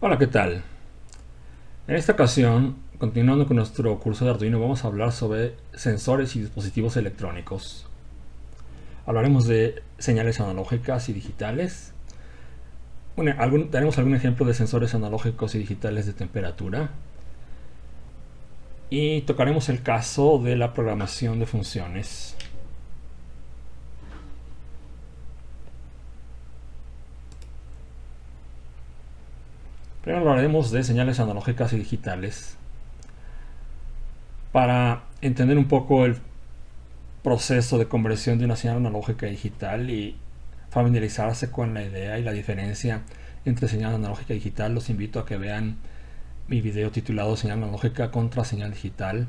Hola, ¿qué tal? En esta ocasión, continuando con nuestro curso de Arduino, vamos a hablar sobre sensores y dispositivos electrónicos. Hablaremos de señales analógicas y digitales. Tenemos algún ejemplo de sensores analógicos y digitales de temperatura. Y tocaremos el caso de la programación de funciones. Primero hablaremos de señales analógicas y digitales. Para entender un poco el proceso de conversión de una señal analógica a digital y familiarizarse con la idea y la diferencia entre señal analógica y digital, los invito a que vean mi video titulado Señal analógica contra señal digital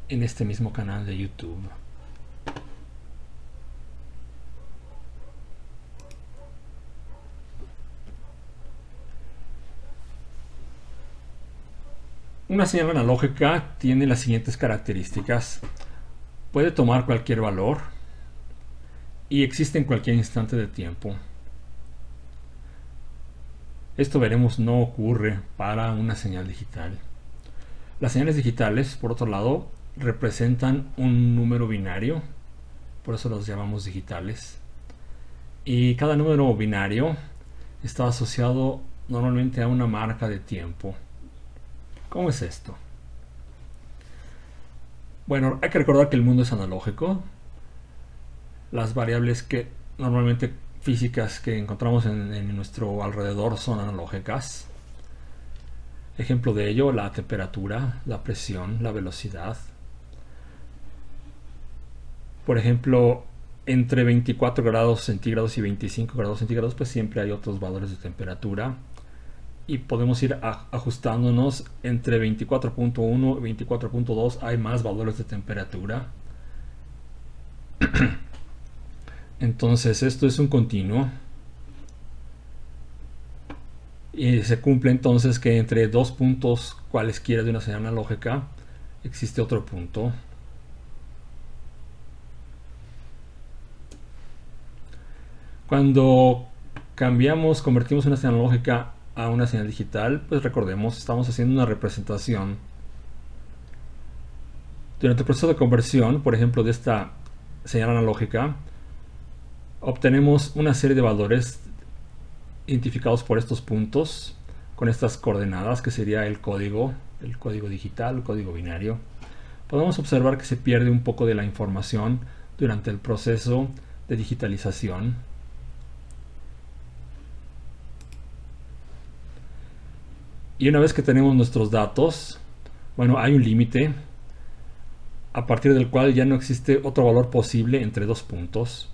en este mismo canal de YouTube. Una señal analógica tiene las siguientes características. Puede tomar cualquier valor y existe en cualquier instante de tiempo. Esto veremos no ocurre para una señal digital. Las señales digitales, por otro lado, representan un número binario, por eso los llamamos digitales. Y cada número binario está asociado normalmente a una marca de tiempo. ¿Cómo es esto? Bueno, hay que recordar que el mundo es analógico. Las variables que normalmente físicas que encontramos en nuestro alrededor son analógicas. Ejemplo de ello, la temperatura, la presión, la velocidad. Por ejemplo, entre 24 grados centígrados y 25 grados centígrados, pues siempre hay otros valores de temperatura. Y podemos ir ajustándonos entre 24.1 y 24.2 hay más valores de temperatura. Entonces esto es un continuo. Y se cumple entonces que entre dos puntos cualesquiera de una señal analógica existe otro punto. Cuando convertimos una señal analógica a una señal digital, pues recordemos, estamos haciendo una representación. Durante el proceso de conversión, por ejemplo, de esta señal analógica, obtenemos una serie de valores identificados por estos puntos, con estas coordenadas, que sería el código digital, el código binario. Podemos observar que se pierde un poco de la información durante el proceso de digitalización. Y una vez que tenemos nuestros datos, bueno, hay un límite a partir del cual ya no existe otro valor posible entre dos puntos.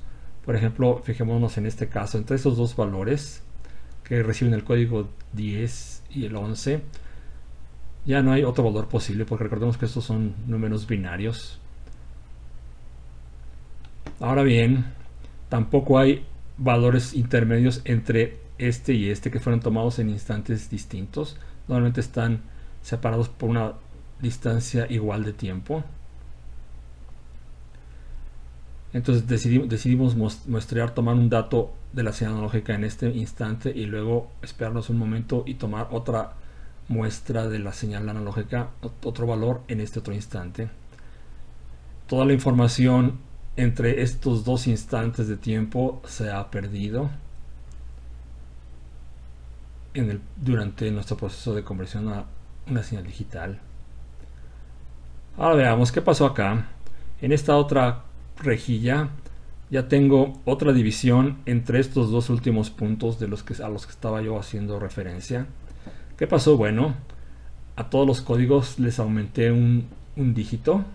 Por ejemplo, fijémonos en este caso, entre esos dos valores que reciben el código 10 y el 11, ya no hay otro valor posible, porque recordemos que estos son números binarios. Ahora bien, tampoco hay valores intermedios entre este y este que fueron tomados en instantes distintos. Normalmente están separados por una distancia igual de tiempo. Entonces decidimos tomar un dato de la señal analógica en este instante y luego esperarnos un momento y tomar otra muestra de la señal analógica, otro valor en este otro instante. Toda la información entre estos dos instantes de tiempo se ha perdido durante nuestro proceso de conversión a una señal digital. Ahora veamos qué pasó acá. En esta otra rejilla ya tengo otra división entre estos dos últimos puntos a los que estaba yo haciendo referencia. ¿Qué pasó? Bueno, a todos los códigos les aumenté un dígito.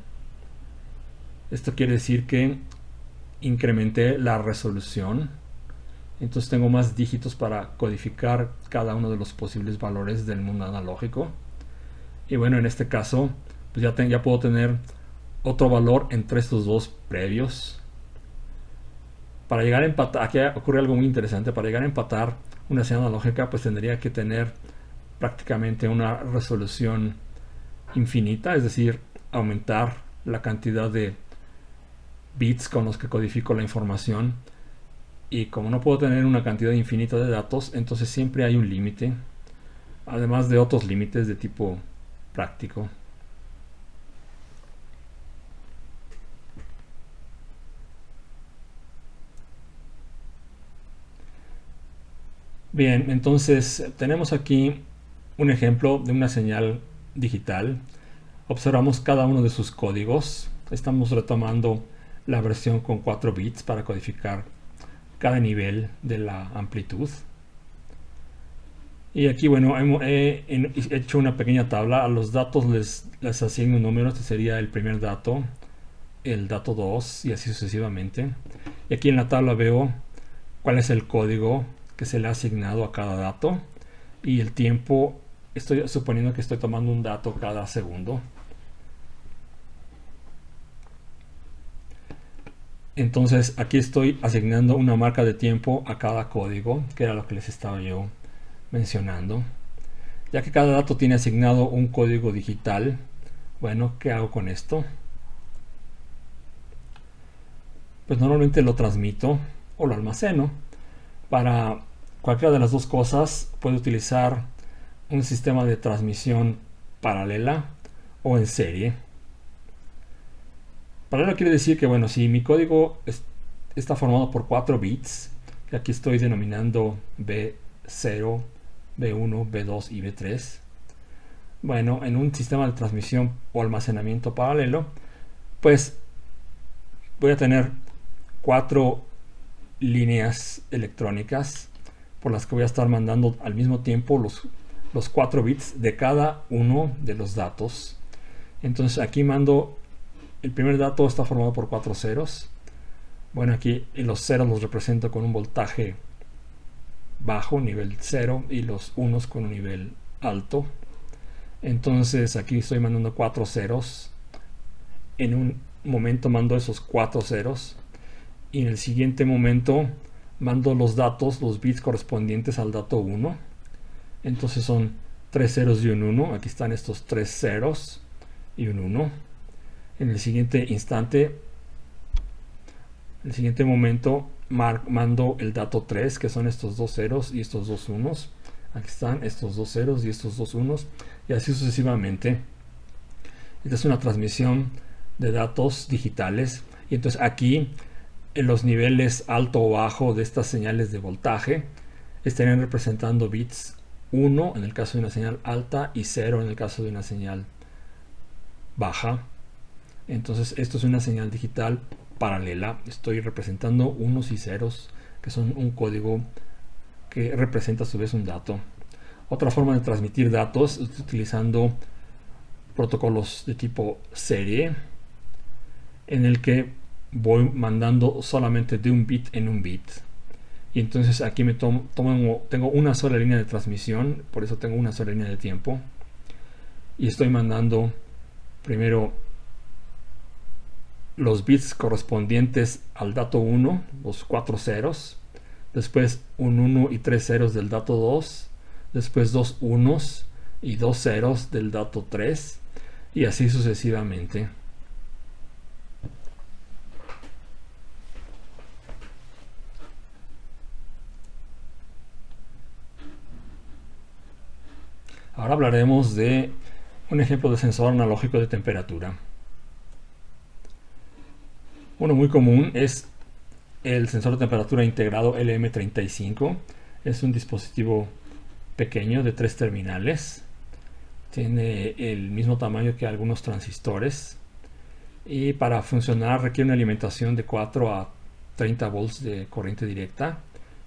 Esto quiere decir que incrementé la resolución. Entonces tengo más dígitos para codificar cada uno de los posibles valores del mundo analógico. Y bueno, en este caso, pues ya puedo tener otro valor entre estos dos previos. Para llegar a empatar, aquí ocurre algo muy interesante. Para llegar a empatar una señal analógica, pues tendría que tener prácticamente una resolución infinita, es decir, aumentar la cantidad de bits con los que codifico la información. Y como no puedo tener una cantidad infinita de datos, entonces siempre hay un límite. además de otros límites de tipo práctico. Bien, entonces tenemos aquí un ejemplo de una señal digital. Observamos cada uno de sus códigos. Estamos retomando la versión con 4 bits para codificar cada nivel de la amplitud. Y aquí, bueno, he hecho una pequeña tabla. A los datos les asigno un número. Este sería el primer dato, el dato 2 y así sucesivamente. Y aquí en la tabla veo cuál es el código que se le ha asignado a cada dato y el tiempo. Estoy suponiendo que estoy tomando un dato cada segundo. Entonces aquí estoy asignando una marca de tiempo a cada código, que era lo que les estaba yo mencionando. Ya que cada dato tiene asignado un código digital, bueno, ¿qué hago con esto? Pues normalmente lo transmito o lo almaceno. Para cualquiera de las dos cosas puedo utilizar un sistema de transmisión paralela o en serie. Paralela quiere decir que, bueno, si mi código está formado por 4 bits, que aquí estoy denominando B0, B1, B2 y B3, bueno, en un sistema de transmisión o almacenamiento paralelo, pues voy a tener 4 líneas electrónicas por las que voy a estar mandando al mismo tiempo los 4 bits de cada uno de los datos. Entonces aquí mando, el primer dato está formado por 4 ceros. Bueno, aquí los ceros los represento con un voltaje bajo, nivel 0, y los unos con un nivel alto. Entonces aquí estoy mandando 4 ceros. En un momento mando esos 4 ceros y en el siguiente momento mando los datos, los bits correspondientes al dato 1. Entonces son 3 ceros y un 1. Aquí están estos 3 ceros y un 1. En el siguiente instante, en el siguiente momento, mando el dato 3, que son estos 2 ceros y estos 2 unos. Aquí están estos 2 ceros y estos 2 unos, y así sucesivamente. Esta es una transmisión de datos digitales. Y entonces aquí, en los niveles alto o bajo de estas señales de voltaje, estarían representando bits 1 en el caso de una señal alta y 0 en el caso de una señal baja. Entonces esto es una señal digital paralela. Estoy representando unos y ceros, que son un código que representa a su vez un dato. Otra forma de transmitir datos es utilizando protocolos de tipo serie, en el que voy mandando solamente de un bit en un bit. Y entonces aquí tengo una sola línea de transmisión, por eso tengo una sola línea de tiempo. Y estoy mandando primero los bits correspondientes al dato 1, los 4 ceros, después un 1 y 3 ceros del dato 2, después 2 unos y 2 ceros del dato 3, y así sucesivamente. Ahora hablaremos de un ejemplo de sensor analógico de temperatura. Uno muy común es el sensor de temperatura integrado LM35. Es un dispositivo pequeño de 3 terminales. Tiene el mismo tamaño que algunos transistores. Y para funcionar requiere una alimentación de 4 a 30 volts de corriente directa.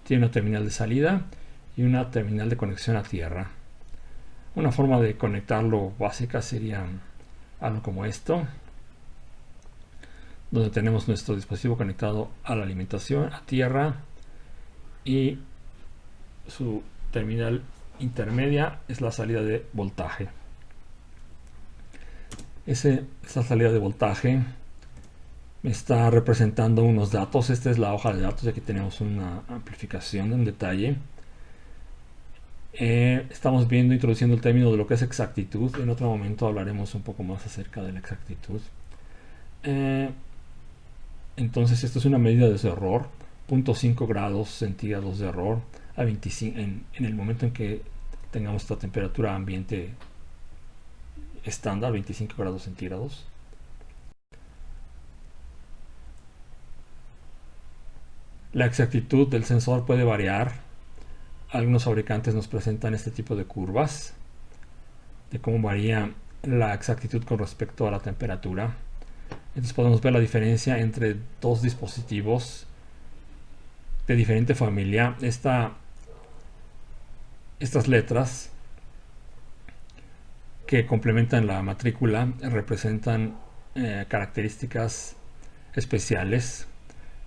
Tiene una terminal de salida y una terminal de conexión a tierra. Una forma de conectarlo básica sería algo como esto, donde tenemos nuestro dispositivo conectado a la alimentación, a tierra, y su terminal intermedia es la salida de voltaje. Esa salida de voltaje me está representando unos datos. Esta es la hoja de datos. Aquí tenemos una amplificación en detalle. Estamos introduciendo el término de lo que es exactitud. En otro momento hablaremos un poco más acerca de la exactitud. Entonces esto es una medida de su error, 0.5 grados centígrados de error a 25, en el momento en que tengamos esta temperatura ambiente estándar, 25 grados centígrados. La exactitud del sensor puede variar. Algunos fabricantes nos presentan este tipo de curvas de cómo varía la exactitud con respecto a la temperatura. Entonces podemos ver la diferencia entre dos dispositivos de diferente familia. Estas letras que complementan la matrícula representan características especiales.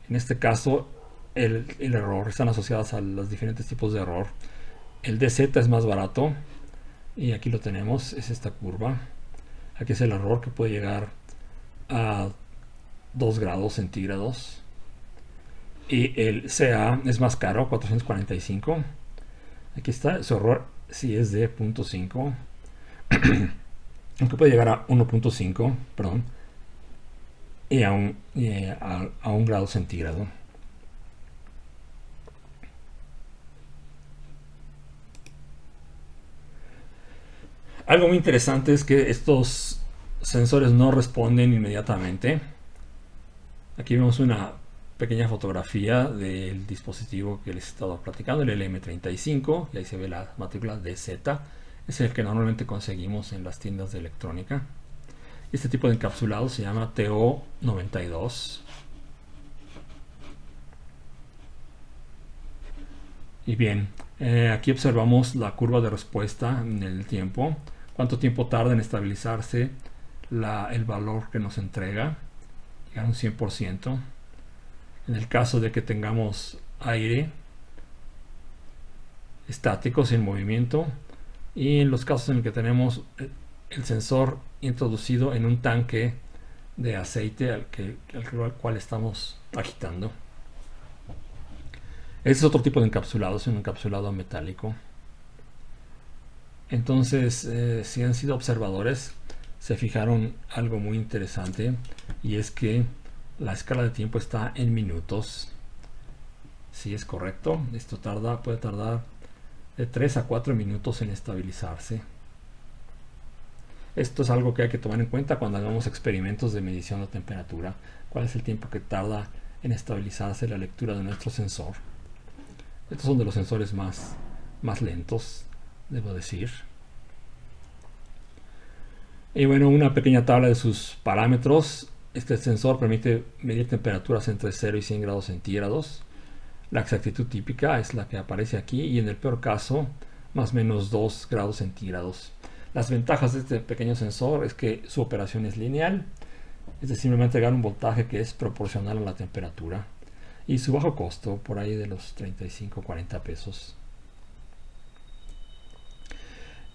En este caso el error están asociadas a los diferentes tipos de error. El DZ es más barato y aquí lo tenemos, es esta curva. Aquí es el error que puede llegar a 2 grados centígrados. Y el CA es más caro, 445. Aquí está, su error si es de 0.5, aunque puede llegar a 1.5, perdón, y a 1 grado centígrado. Algo muy interesante es que estos sensores no responden inmediatamente. Aquí vemos una pequeña fotografía del dispositivo que les he estado platicando, el LM35, y ahí se ve la matrícula DZ. Es el que normalmente conseguimos en las tiendas de electrónica. Este tipo de encapsulado se llama TO92. Y bien, aquí observamos la curva de respuesta en el tiempo. Cuánto tiempo tarda en estabilizarse el valor que nos entrega. Llegar a un 100%. En el caso de que tengamos aire estático, sin movimiento. Y en los casos en el que tenemos el sensor introducido en un tanque de aceite al cual estamos agitando. Este es otro tipo de encapsulado, es un encapsulado metálico. Entonces, si han sido observadores, se fijaron algo muy interesante, y es que la escala de tiempo está en minutos. Si es correcto, esto puede tardar de 3 a 4 minutos en estabilizarse. Esto es algo que hay que tomar en cuenta cuando hagamos experimentos de medición de temperatura. ¿Cuál es el tiempo que tarda en estabilizarse la lectura de nuestro sensor? Estos son de los sensores más lentos, debo decir. Y bueno, una pequeña tabla de sus parámetros. Este sensor permite medir temperaturas entre 0 y 100 grados centígrados. La exactitud típica es la que aparece aquí, y en el peor caso, más o menos 2 grados centígrados. Las ventajas de este pequeño sensor es que su operación es lineal, es decir, me va a entregar un voltaje que es proporcional a la temperatura, y su bajo costo, por ahí de los 35-40 pesos.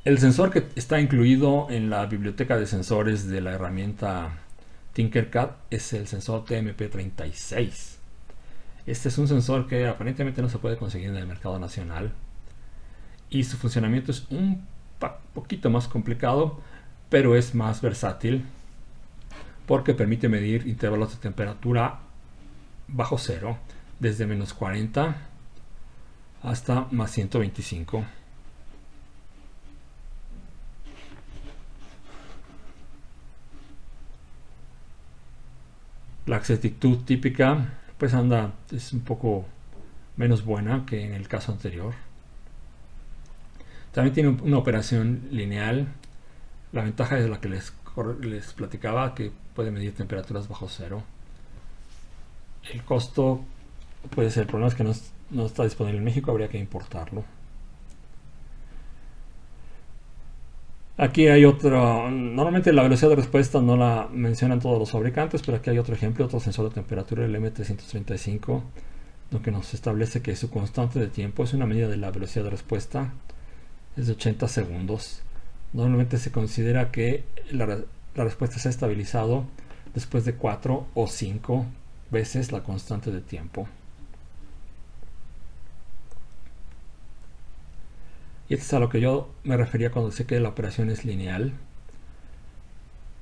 El sensor que está incluido en la biblioteca de sensores de la herramienta Tinkercad es el sensor TMP36. Este es un sensor que aparentemente no se puede conseguir en el mercado nacional, y su funcionamiento es un poquito más complicado, pero es más versátil porque permite medir intervalos de temperatura bajo cero, desde menos 40 hasta más 125. La exactitud típica pues es un poco menos buena que en el caso anterior. También tiene una operación lineal. La ventaja es la que les platicaba, que puede medir temperaturas bajo cero. El costo puede ser, el problema es que no está disponible en México, habría que importarlo. Aquí hay otro, normalmente la velocidad de respuesta no la mencionan todos los fabricantes, pero aquí hay otro ejemplo, otro sensor de temperatura, el M335, donde nos establece que su constante de tiempo es una medida de la velocidad de respuesta, es de 80 segundos. Normalmente se considera que la respuesta se ha estabilizado después de 4 o 5 veces la constante de tiempo. Y esto es a lo que yo me refería cuando decía que la operación es lineal.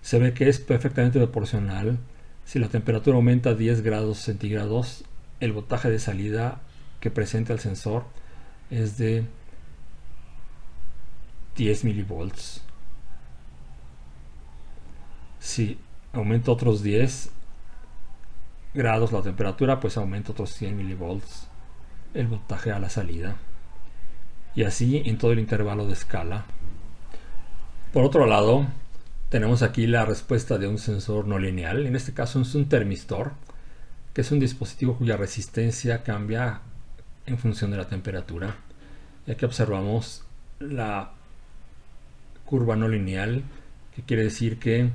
Se ve que es perfectamente proporcional. Si la temperatura aumenta 10 grados centígrados, el voltaje de salida que presenta el sensor es de 10 milivolts. Si aumento otros 10 grados la temperatura, pues aumenta otros 100 milivolts el voltaje a la salida. Y así en todo el intervalo de escala. Por otro lado, tenemos aquí la respuesta de un sensor no lineal. En este caso es un termistor, que es un dispositivo cuya resistencia cambia en función de la temperatura. Y aquí observamos la curva no lineal, que quiere decir que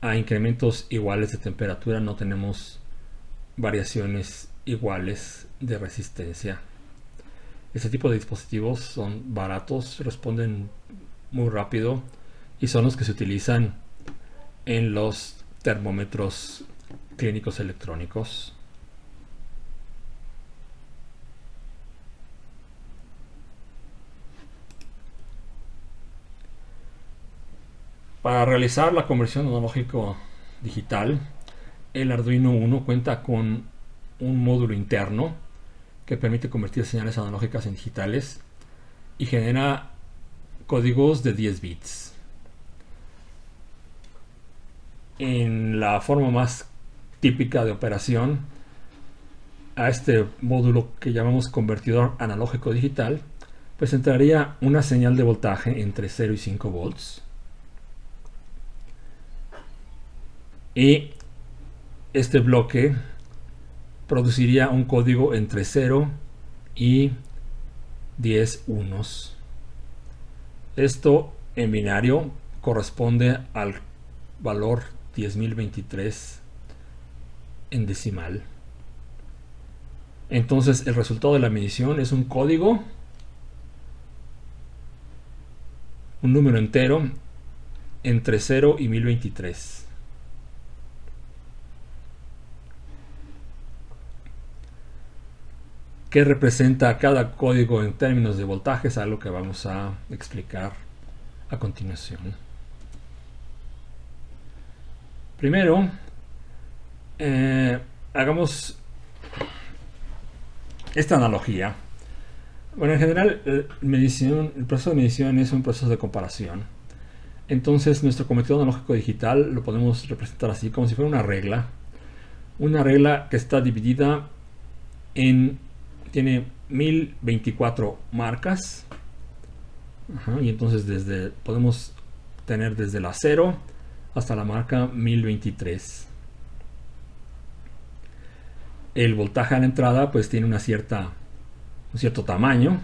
a incrementos iguales de temperatura no tenemos variaciones iguales de resistencia. Este tipo de dispositivos son baratos, responden muy rápido y son los que se utilizan en los termómetros clínicos electrónicos. Para realizar la conversión analógico digital, el Arduino Uno cuenta con un módulo interno que permite convertir señales analógicas en digitales y genera códigos de 10 bits. En la forma más típica de operación, a este módulo que llamamos convertidor analógico digital, pues entraría una señal de voltaje entre 0 y 5 volts. Y este bloque produciría un código entre 0 y 10 unos. Esto en binario corresponde al valor 10.023 en decimal. Entonces el resultado de la medición es un código, un número entero entre 0 y 1023. ¿Qué representa cada código en términos de voltajes? Algo que vamos a explicar a continuación. Primero, hagamos esta analogía. Bueno, en general, el proceso de medición es un proceso de comparación. Entonces, nuestro convertidor analógico digital lo podemos representar así, como si fuera una regla. Una regla que está dividida tiene 1024 marcas. Y entonces podemos tener desde la 0 hasta la marca 1023. El voltaje a la entrada pues tiene un cierto tamaño,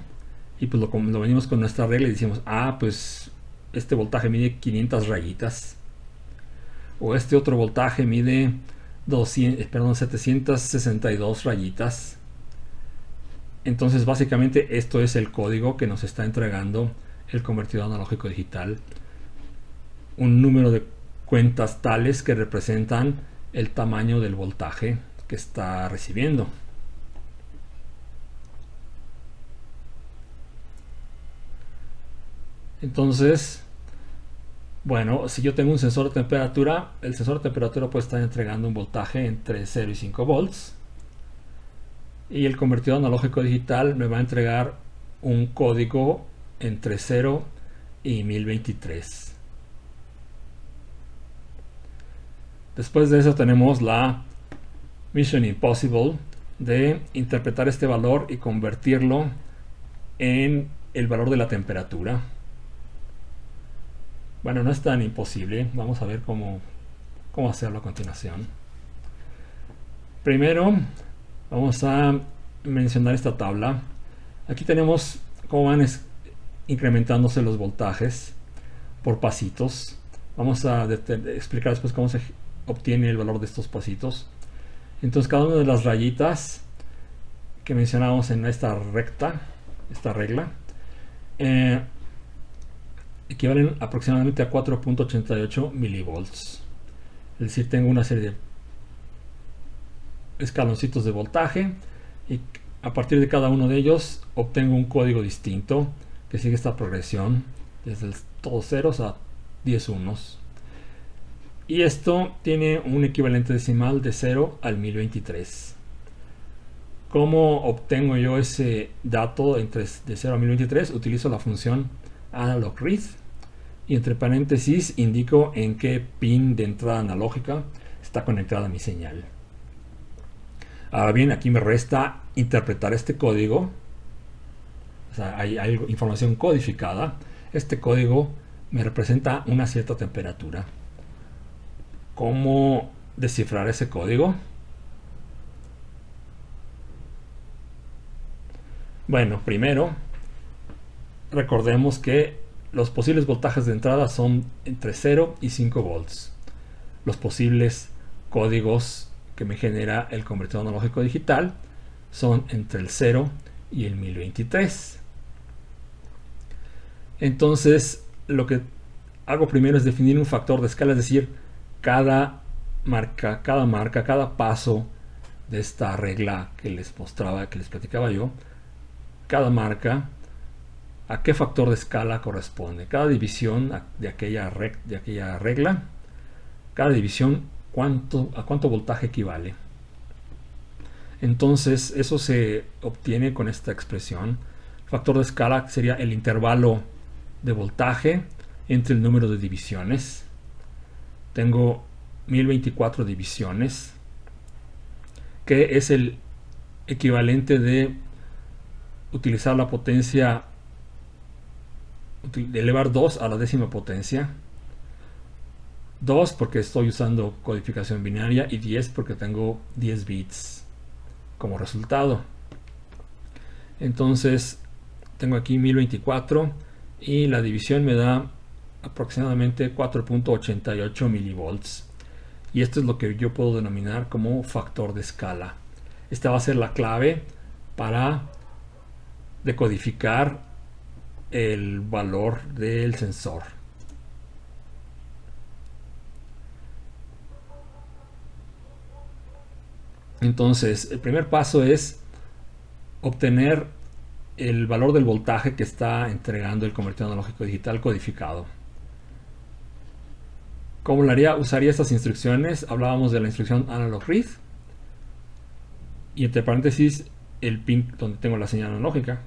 y pues lo venimos con nuestra regla y decimos, pues este voltaje mide 500 rayitas, o este otro voltaje mide 762 rayitas. Entonces básicamente esto es el código que nos está entregando el convertidor analógico digital, un número de cuentas tales que representan el tamaño del voltaje que está recibiendo. Entonces, bueno, si yo tengo un sensor de temperatura, el sensor de temperatura puede estar entregando un voltaje entre 0 y 5 volts. Y el convertidor analógico digital me va a entregar un código entre 0 y 1023. Después de eso tenemos la Mission Impossible de interpretar este valor y convertirlo en el valor de la temperatura. Bueno, no es tan imposible. Vamos a ver cómo hacerlo a continuación. Primero vamos a mencionar esta tabla. Aquí tenemos cómo van incrementándose los voltajes por pasitos. Vamos a explicar después cómo se obtiene el valor de estos pasitos. Entonces cada una de las rayitas que mencionamos en esta regla, equivalen aproximadamente a 4.88 milivolts. Es decir, tengo una serie de escaloncitos de voltaje y a partir de cada uno de ellos obtengo un código distinto que sigue esta progresión desde todos ceros a 10 unos. Y esto tiene un equivalente decimal de 0 al 1023. ¿Cómo obtengo yo ese dato de 0 a 1023? Utilizo la función analog read, y entre paréntesis indico en qué pin de entrada analógica está conectada mi señal. Ahora bien, aquí me resta interpretar este código. O sea, hay información codificada. Este código me representa una cierta temperatura. ¿Cómo descifrar ese código? Bueno, primero recordemos que los posibles voltajes de entrada son entre 0 y 5 volts. Los posibles códigos que me genera el convertidor analógico digital son entre el 0 y el 1023. Entonces, lo que hago primero es definir un factor de escala, es decir, cada paso de esta regla que les mostraba, que les platicaba yo, cada marca, a qué factor de escala corresponde. Cada división de aquella regla, cada división, a cuánto voltaje equivale. Entonces, eso se obtiene con esta expresión. Factor de escala sería el intervalo de voltaje entre el número de divisiones. Tengo 1024 divisiones, que es el equivalente de utilizar la potencia, de elevar 2 a la décima potencia. 2 porque estoy usando codificación binaria y 10 porque tengo 10 bits como resultado. Entonces tengo aquí 1024 y la división me da aproximadamente 4.88 milivolts. Y esto es lo que yo puedo denominar como factor de escala. Esta va a ser la clave para decodificar el valor del sensor. Entonces, el primer paso es obtener el valor del voltaje que está entregando el convertidor analógico digital codificado. ¿Cómo lo haría? Usaría estas instrucciones. Hablábamos de la instrucción analog read y entre paréntesis el pin donde tengo la señal analógica.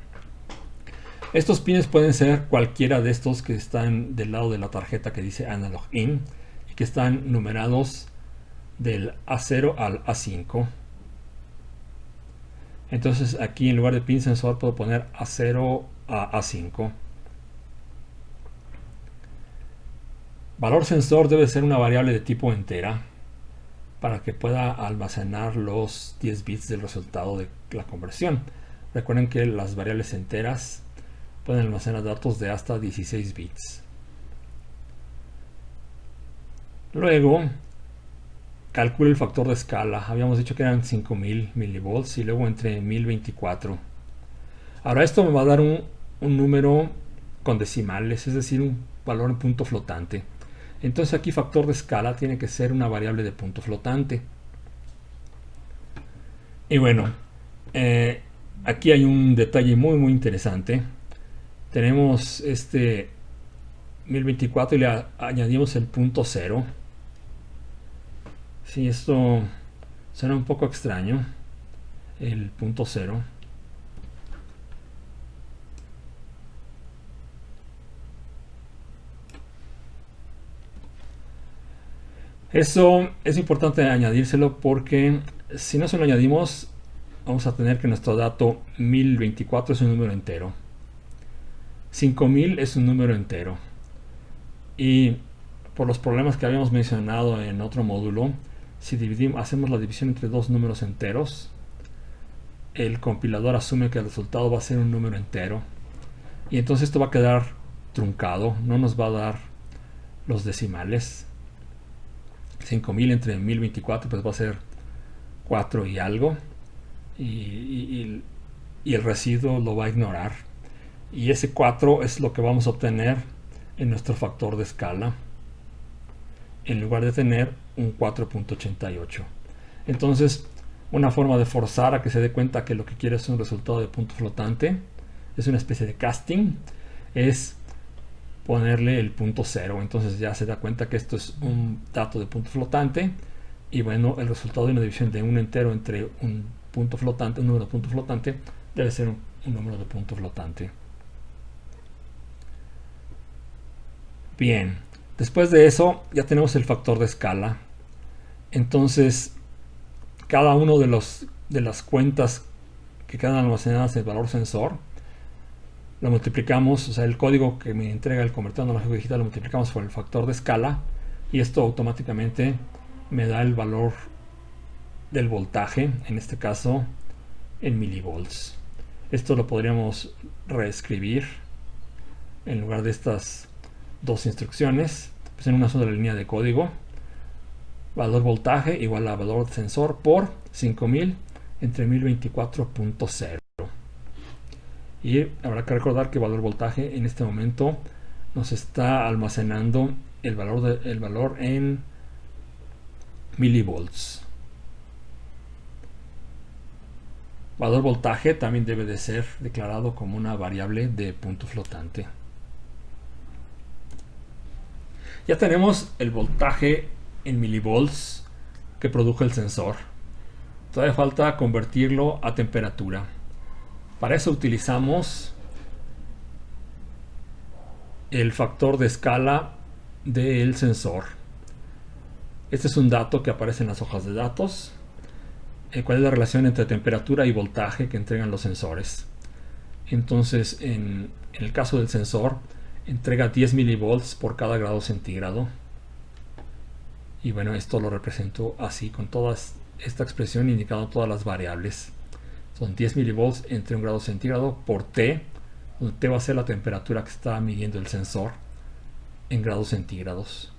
Estos pines pueden ser cualquiera de estos que están del lado de la tarjeta que dice analog in y que están numerados del A0 al A5. Entonces aquí en lugar de pin sensor puedo poner A0 a A5. Valor sensor debe ser una variable de tipo entera para que pueda almacenar los 10 bits del resultado de la conversión. Recuerden que las variables enteras pueden almacenar datos de hasta 16 bits. Luego calcule el factor de escala. Habíamos dicho que eran 5000 milivolts y luego entre 1024. Ahora esto me va a dar un número con decimales, es decir, un valor en punto flotante. Entonces aquí factor de escala tiene que ser una variable de punto flotante. Y bueno, aquí hay un detalle muy interesante. Tenemos este 1024 y le añadimos el punto 0. Sí, esto suena un poco extraño, el punto 0. Eso es importante añadírselo porque si no se lo añadimos vamos a tener que nuestro dato 1024 es un número entero, 5000 es un número entero, y por los problemas que habíamos mencionado en otro módulo, si hacemos la división entre dos números enteros, el compilador asume que el resultado va a ser un número entero y entonces esto va a quedar truncado, no nos va a dar los decimales. 5000 entre 1024 pues va a ser 4 y algo, y el residuo lo va a ignorar, y ese 4 es lo que vamos a obtener en nuestro factor de escala en lugar de tener un 4.88. Entonces, una forma de forzar a que se dé cuenta que lo que quiere es un resultado de punto flotante, es una especie de casting, es ponerle el punto 0. Entonces ya se da cuenta que esto es un dato de punto flotante, y bueno, el resultado de una división de un entero entre un punto flotante, un número de punto flotante, debe ser un número de punto flotante. Bien, después de eso ya tenemos el factor de escala. Entonces, cada uno de las cuentas que quedan almacenadas en el valor sensor, lo multiplicamos, o sea, el código que me entrega el convertidor analógico digital lo multiplicamos por el factor de escala y esto automáticamente me da el valor del voltaje, en este caso en milivolts. Esto lo podríamos reescribir en lugar de estas dos instrucciones, pues en una sola línea de código. Valor voltaje igual a valor sensor por 5000 entre 1024.0. Y habrá que recordar que valor voltaje en este momento nos está almacenando el valor en milivolts. Valor voltaje también debe de ser declarado como una variable de punto flotante. Ya tenemos el voltaje en milivolts que produjo el sensor. Todavía falta convertirlo a temperatura. Para eso utilizamos el factor de escala del sensor. Este es un dato que aparece en las hojas de datos. ¿Cuál es la relación entre temperatura y voltaje que entregan los sensores? Entonces, en el caso del sensor, entrega 10 milivolts por cada grado centígrado. Y bueno, esto lo represento así, con toda esta expresión indicando todas las variables. Son 10 milivolts entre 1 grado centígrado por T, donde T va a ser la temperatura que está midiendo el sensor en grados centígrados.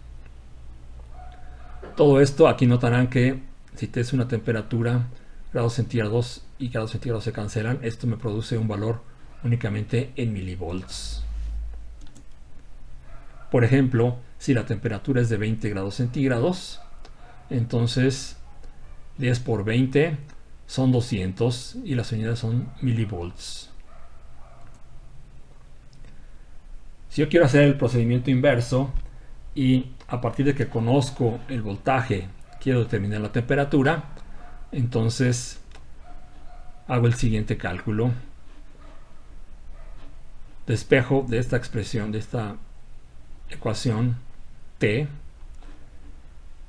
Todo esto, aquí notarán que si T es una temperatura, grados centígrados y grados centígrados se cancelan, esto me produce un valor únicamente en milivolts. Por ejemplo, si la temperatura es de 20 grados centígrados, entonces 10 por 20 son 200 y las unidades son milivolts. Si yo quiero hacer el procedimiento inverso y a partir de que conozco el voltaje quiero determinar la temperatura, entonces hago el siguiente cálculo. Despejo de esta expresión, de esta ecuación T,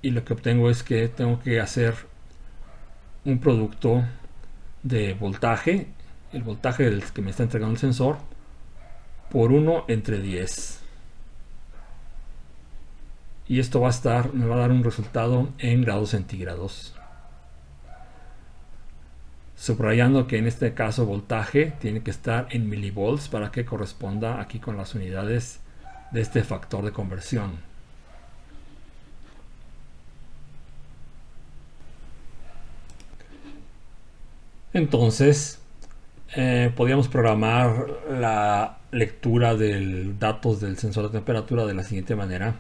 y lo que obtengo es que tengo que hacer un producto de voltaje, el voltaje del que me está entregando el sensor, por 1 entre 10. Y esto me va a dar un resultado en grados centígrados. Subrayando que en este caso voltaje tiene que estar en milivolts para que corresponda aquí con las unidades de este factor de conversión. Entonces, podríamos programar la lectura de datos del sensor de temperatura de la siguiente manera.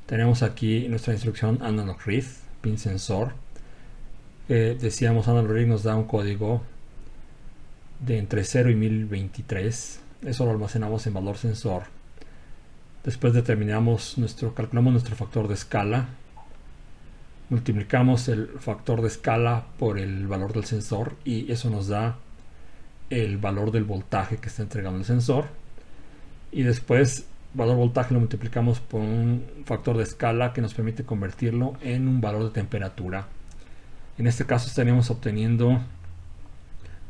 Tenemos aquí nuestra instrucción analog read, pin sensor. Decíamos analog read nos da un código de entre 0 y 1023. Eso lo almacenamos en valor sensor. Después calculamos nuestro factor de escala. Multiplicamos el factor de escala por el valor del sensor y eso nos da el valor del voltaje que está entregando el sensor. Y después valor voltaje lo multiplicamos por un factor de escala que nos permite convertirlo en un valor de temperatura. En este caso estaríamos obteniendo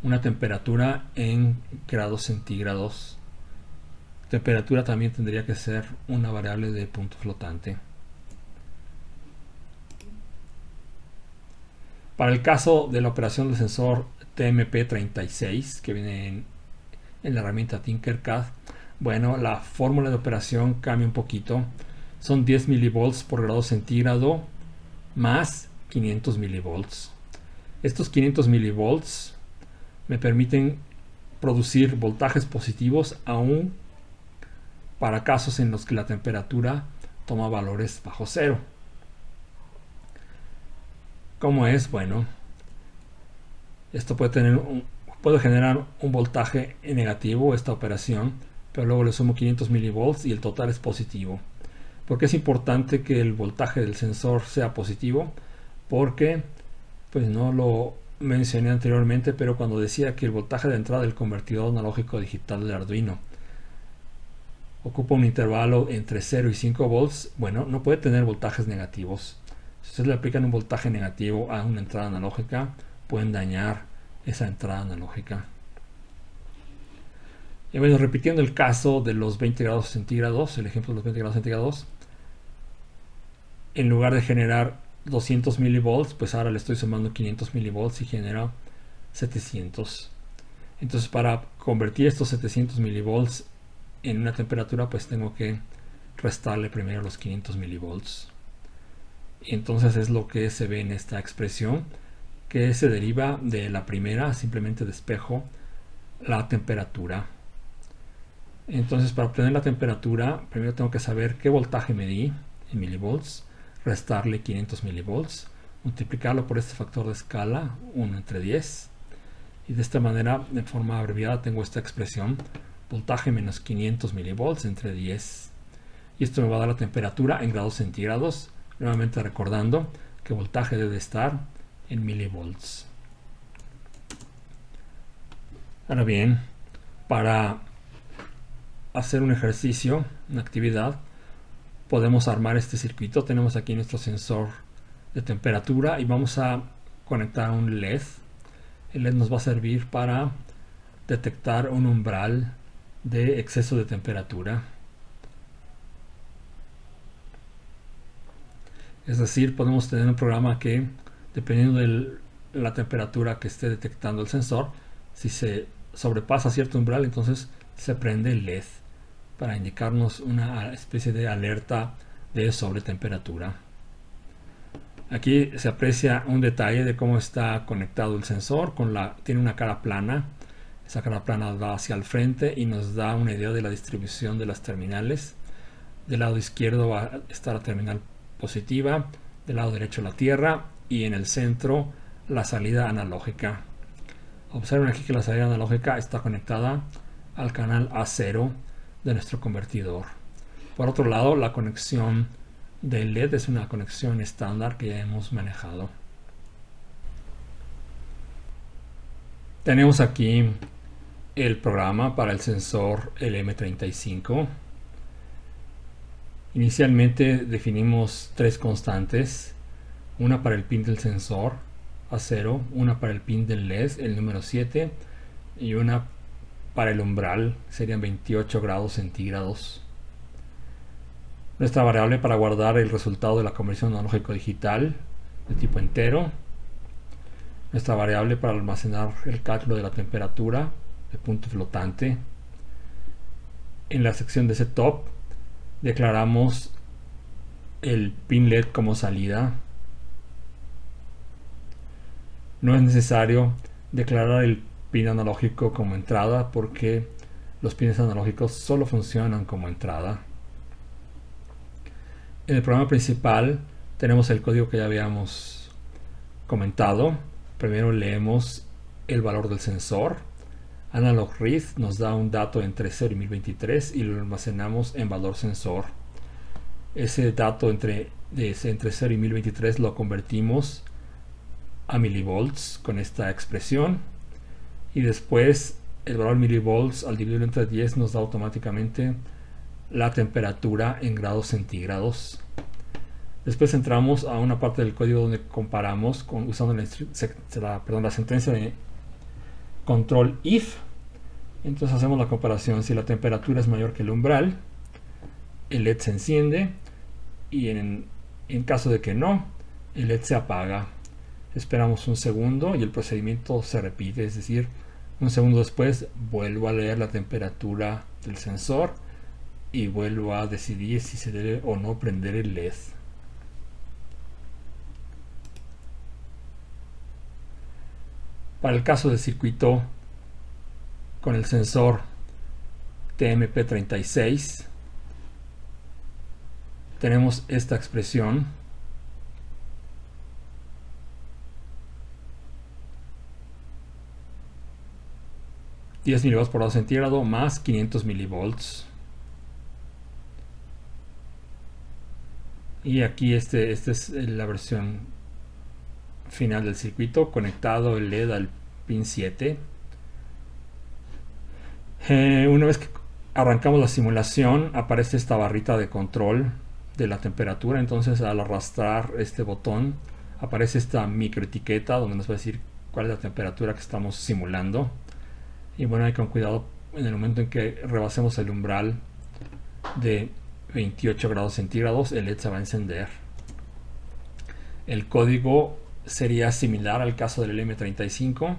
una temperatura en grados centígrados. Temperatura también tendría que ser una variable de punto flotante. Para el caso de la operación del sensor TMP36 que viene en la herramienta Tinkercad, bueno, la fórmula de operación cambia un poquito. Son 10 milivolts por grado centígrado más 500 milivolts. Estos 500 milivolts me permiten producir voltajes positivos aún para casos en los que la temperatura toma valores bajo cero. ¿Cómo es? Bueno, esto puede generar un voltaje negativo, esta operación, pero luego le sumo 500 milivolts y el total es positivo. ¿Por qué es importante que el voltaje del sensor sea positivo? Porque, pues no lo mencioné anteriormente, pero cuando decía que el voltaje de entrada del convertidor analógico digital del Arduino ocupa un intervalo entre 0 y 5 volts, bueno, no puede tener voltajes negativos. Si ustedes le aplican un voltaje negativo a una entrada analógica, pueden dañar esa entrada analógica. Y bueno, repitiendo el caso de los 20 grados centígrados, el ejemplo de los 20 grados centígrados, en lugar de generar 200 milivolts, pues ahora le estoy sumando 500 milivolts y genera 700. Entonces, para convertir estos 700 milivolts en una temperatura, pues tengo que restarle primero los 500 milivolts. Y entonces es lo que se ve en esta expresión, que se deriva de la primera, simplemente despejo la temperatura. Entonces, para obtener la temperatura, primero tengo que saber qué voltaje medí en milivolts, restarle 500 milivolts, multiplicarlo por este factor de escala, 1 entre 10, y de esta manera, de forma abreviada, tengo esta expresión, voltaje menos 500 milivolts entre 10, y esto me va a dar la temperatura en grados centígrados, nuevamente recordando que voltaje debe estar en milivolts. Ahora bien, para hacer un ejercicio, una actividad, podemos armar este circuito. Tenemos aquí nuestro sensor de temperatura y vamos a conectar un LED. El LED nos va a servir para detectar un umbral de exceso de temperatura. Es decir, podemos tener un programa que, dependiendo de la temperatura que esté detectando el sensor, si se sobrepasa cierto umbral, entonces se prende el LED para indicarnos una especie de alerta de sobretemperatura. Aquí se aprecia un detalle de cómo está conectado el sensor. Tiene una cara plana. Esa cara plana va hacia el frente y nos da una idea de la distribución de las terminales. Del lado izquierdo va a estar la terminal positiva, del lado derecho la tierra y en el centro la salida analógica. Observen aquí que la salida analógica está conectada al canal A0 de nuestro convertidor. Por otro lado, la conexión del LED es una conexión estándar que ya hemos manejado. Tenemos aquí el programa para el sensor LM35. Inicialmente definimos tres constantes, una para el pin del sensor A0, una para el pin del LED, el número 7, y una para el umbral, serían 28 grados centígrados. Nuestra variable para guardar el resultado de la conversión analógico digital de tipo entero. Nuestra variable para almacenar el cálculo de la temperatura de punto flotante. En la sección de setup declaramos el pin LED como salida. No es necesario declarar el pin analógico como entrada porque los pines analógicos solo funcionan como entrada. En el programa principal tenemos el código que ya habíamos comentado. Primero leemos el valor del sensor. Analog read nos da un dato entre 0 y 1023 y lo almacenamos en valor sensor. Ese dato entre 0 y 1023 lo convertimos a milivolts con esta expresión. Y después el valor milivolts al dividirlo entre 10 nos da automáticamente la temperatura en grados centígrados. Después entramos a una parte del código donde comparamos usando la sentencia de control if. Entonces hacemos la comparación. Si la temperatura es mayor que el umbral, el LED se enciende, y en caso de que no, el LED se apaga. Esperamos un segundo y el procedimiento se repite, es decir, un segundo después vuelvo a leer la temperatura del sensor y vuelvo a decidir si se debe o no prender el LED. Para el caso del circuito con el sensor TMP36 tenemos esta expresión. ...10 milivolts por grado centígrado más 500 milivolts. Y aquí esta es la versión final del circuito, conectado el LED al pin 7. Una vez que arrancamos la simulación, aparece esta barrita de control de la temperatura. Entonces, al arrastrar este botón, aparece esta microetiqueta donde nos va a decir cuál es la temperatura que estamos simulando. Y bueno, hay que con cuidado en el momento en que rebasemos el umbral de 28 grados centígrados, el LED se va a encender. El código sería similar al caso del LM35.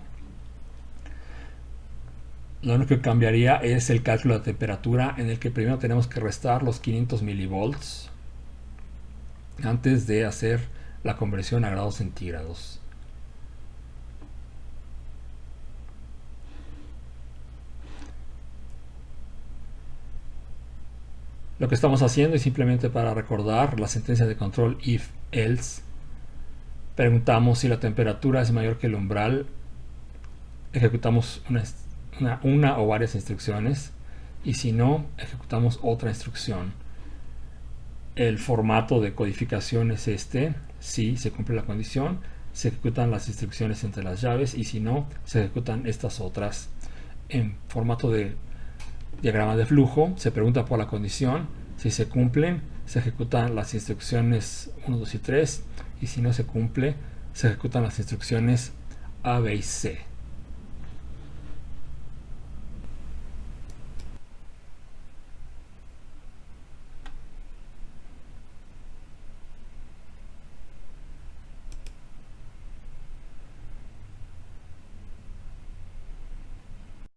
Lo único que cambiaría es el cálculo de temperatura, en el que primero tenemos que restar los 500 milivolts antes de hacer la conversión a grados centígrados. Lo que estamos haciendo es simplemente para recordar la sentencia de control if-else. Preguntamos si la temperatura es mayor que el umbral, ejecutamos una o varias instrucciones, y si no, ejecutamos otra instrucción. El formato de codificación es este: si se cumple la condición, se ejecutan las instrucciones entre las llaves, y si no, se ejecutan estas otras. En formato de diagrama de flujo, se pregunta por la condición, si se cumplen, se ejecutan las instrucciones 1, 2 y 3, y si no se cumple, se ejecutan las instrucciones A, B y C.